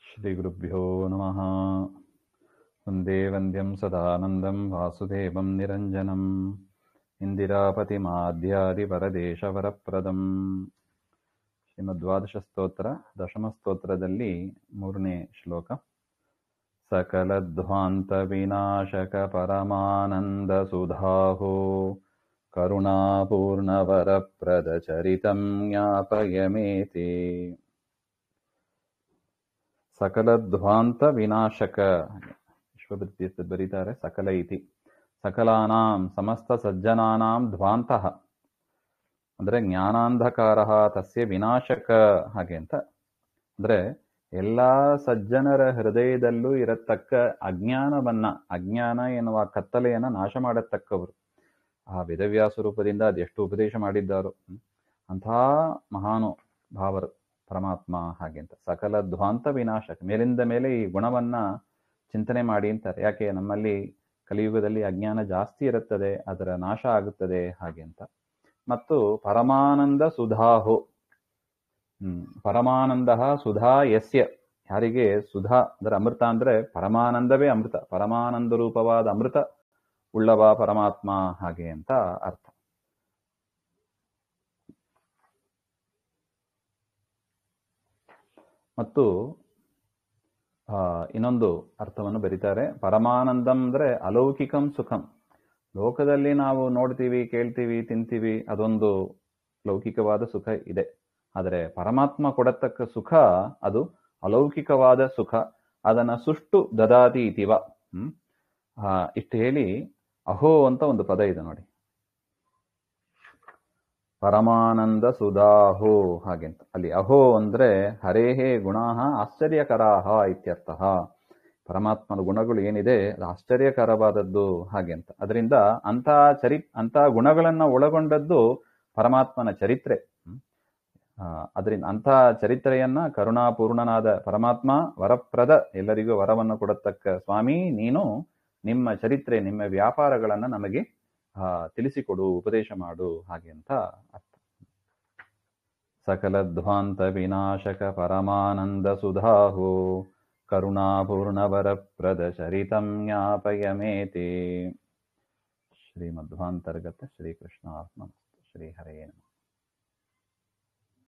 ಶ್ರೀಗುರುಭ್ಯೋ ನಮಃ. ವಂದೇ ವಂದ್ಯಂ ಸದಾನಂದಂ ವಾಸುದೇವಂ ನಿರಂಜನಂ ಇಂದಿರಾಪತಿಮಾಧ್ಯಾದಿಪರದೇಶವರಪ್ರದಂ. ಶ್ರೀಮದ್ವಾದಶ ಸ್ತೋತ್ರ ದಶಮ ಸ್ತೋತ್ರದಲ್ಲಿ ಮೂರನೇ ಶ್ಲೋಕ. ಸಕಲಧ್ವಾಂತ ವಿನಾಶಕ ಪರಮಾನಂದ ಸುಧಾಹೋ ಕರುಣಾಪೂರ್ಣವರಪ್ರದ ಚರಿತಂ ಜ್ಞಾಪಯಮೇತಿ. ಸಕಲಧ್ವಾಂತ ವಿನಾಶಕ ವಿಶ್ವಭೃತ್ಯ ಬರೀತಾರೆ ಸಕಲ ಇತಿ. ಸಕಲಾನಾಂ ಸಮಸ್ತ ಸಜ್ಜನಾನಾಂ ಧ್ವಾಂತಃ ಅಂದರೆ ಜ್ಞಾನಾಂಧಕಾರ ತಸ್ಯ ವಿನಾಶಕ ಹಾಗೆ ಅಂತ. ಅಂದರೆ ಎಲ್ಲ ಸಜ್ಜನರ ಹೃದಯದಲ್ಲೂ ಇರತಕ್ಕ ಅಜ್ಞಾನ ಎನ್ನುವ ಕತ್ತಲೆಯನ್ನು ನಾಶ ಮಾಡತಕ್ಕವರು. ಆ ವೇದವ್ಯಾಸ ರೂಪದಿಂದ ಅದೆಷ್ಟು ಉಪದೇಶ ಮಾಡಿದ್ದಾರೋ ಅಂಥ ಮಹಾನು ಭಾವರು ಪರಮಾತ್ಮ ಹಾಗೆ ಅಂತ. ಸಕಲ ಧ್ವಾಂತ ವಿನಾಶಕ, ಮೇಲಿಂದ ಮೇಲೆ ಈ ಗುಣವನ್ನ ಚಿಂತನೆ ಮಾಡಿ ಅಂತಾರೆ. ಯಾಕೆ ನಮ್ಮಲ್ಲಿ ಕಲಿಯುಗದಲ್ಲಿ ಅಜ್ಞಾನ ಜಾಸ್ತಿ ಇರುತ್ತದೆ, ಅದರ ನಾಶ ಆಗುತ್ತದೆ ಹಾಗೆ ಅಂತ. ಮತ್ತು ಪರಮಾನಂದ ಸುಧಾಹೋ, ಪರಮಾನಂದ ಸುಧಾ ಯಸ್ಯ, ಯಾರಿಗೆ ಸುಧಾ ಅಂದ್ರೆ ಅಮೃತ ಅಂದ್ರೆ ಪರಮಾನಂದವೇ ಅಮೃತ, ಪರಮಾನಂದ ರೂಪವಾದ ಅಮೃತ ಉಳ್ಳವ ಪರಮಾತ್ಮ ಹಾಗೆ ಅಂತ ಅರ್ಥ. ಮತ್ತು ಇನ್ನೊಂದು ಅರ್ಥವನ್ನು ಬರೀತಾರೆ. ಪರಮಾನಂದಂ ಅಂದ್ರೆ ಅಲೌಕಿಕಂ ಸುಖಂ. ಲೋಕದಲ್ಲಿ ನಾವು ನೋಡ್ತೀವಿ, ಕೇಳ್ತೀವಿ, ತಿಂತೀವಿ, ಅದೊಂದು ಲೌಕಿಕವಾದ ಸುಖ ಇದೆ. ಆದರೆ ಪರಮಾತ್ಮ ಕೊಡತಕ್ಕ ಸುಖ ಅದು ಅಲೌಕಿಕವಾದ ಸುಖ. ಅದನ್ನ ಸುಷ್ಟು ದದಾತಿ ಇತಿವ. ಇಷ್ಟು ಹೇಳಿ ಅಹೋ ಅಂತ ಒಂದು ಪದ ಇದೆ ನೋಡಿ, ಪರಮಾನಂದ ಸುಧಾಹೋ ಹಾಗೆಂತ. ಅಲ್ಲಿ ಅಹೋ ಅಂದ್ರೆ ಹರೇಹೇ ಗುಣಾಹ ಆಶ್ಚರ್ಯಕರಾಹ ಇತ್ಯರ್ಥ. ಪರಮಾತ್ಮನ ಗುಣಗಳು ಏನಿದೆ ಅದು ಆಶ್ಚರ್ಯಕರವಾದದ್ದು ಹಾಗೆ ಅಂತ. ಅದರಿಂದ ಅಂತ ಗುಣಗಳನ್ನ ಒಳಗೊಂಡದ್ದು ಪರಮಾತ್ಮನ ಚರಿತ್ರೆ. ಅದರಿಂದ ಅಂಥ ಚರಿತ್ರೆಯನ್ನ ಕರುಣಾಪೂರ್ಣನಾದ ಪರಮಾತ್ಮ ವರಪ್ರದ, ಎಲ್ಲರಿಗೂ ವರವನ್ನು ಕೊಡತಕ್ಕ ಸ್ವಾಮಿ ನೀನು ನಿಮ್ಮ ಚರಿತ್ರೆ, ನಿಮ್ಮ ವ್ಯಾಪಾರಗಳನ್ನ ನಮಗೆ ತಿಳಿಸಿಕೊಡು, ಉಪದೇಶ ಮಾಡು ಹಾಗೆ ಅಂತ ಅರ್ಥ. ಸಕಲಧ್ವಾಂತ ವಿನಾಶಕ ಪರಮಾನಂದ ಸುಧಾಹೋ ಕರುಣಾಪೂರ್ಣವರಪ್ರದ ಚರಿತಂ ಜ್ಞಾಪಯಮೇತಿ. ಶ್ರೀಮಧ್ವಾಂತರ್ಗತ ಶ್ರೀಕೃಷ್ಣ ಆತ್ಮನಸ್ತು. ಶ್ರೀ ಹರೇ ನಮಃ.